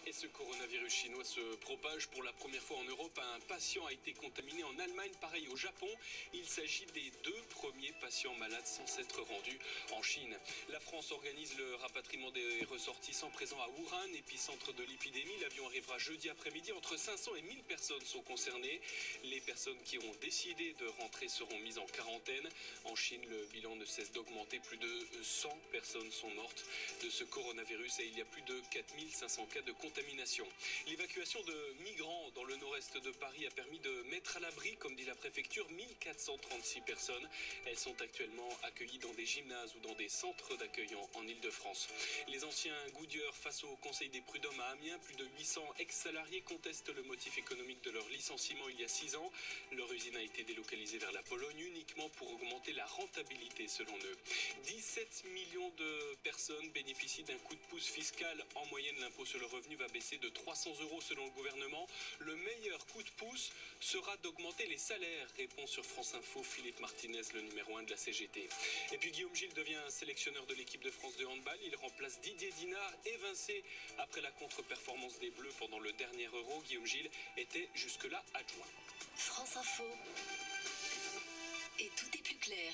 Et ce coronavirus chinois se propage pour la première fois en Europe. Un patient a été contaminé en Allemagne, pareil au Japon. Il s'agit des 2 premiers patients malades sans s'être rendus en Chine. La France organise le rapatriement des ressortissants présents à Wuhan, épicentre de l'épidémie. L'avion arrivera jeudi après-midi. Entre 500 et 1000 personnes sont concernées. Les personnes qui ont décidé de rentrer seront mises en quarantaine. En Chine, le bilan ne cesse d'augmenter. Plus de 100 personnes sont mortes de ce coronavirus et il y a plus de 4500 cas de contamination. L'évacuation de migrants dans le nord-est de Paris a permis de mettre à l'abri, comme dit la préfecture, 1436 personnes. Elles sont actuellement accueillies dans des gymnases ou dans des centres d'accueil en Ile-de-France. Les anciens goudieurs face au Conseil des prud'hommes à Amiens, plus de 800 ex-salariés contestent le motif économique de leur licenciement il y a 6 ans. Leur usine a été délocalisée vers la Pologne uniquement pour augmenter la rentabilité selon eux. 17 millions de personnes bénéficient d'un coup de pouce fiscal. En moyenne, l'impôt sur le revenu va baisser de 300 € selon le gouvernement. Le meilleur coup de pouce sera d'augmenter les salaires, répond sur France Info Philippe Martinez, le numéro 1 de la CGT. Et puis Guillaume Gilles devient sélectionneur de l'équipe de France de handball. Il remplace Didier Dinard, évincé après la contre-performance des Bleus pendant le dernier Euro. Guillaume Gilles était jusque-là adjoint. France Info. Et tout est plus clair.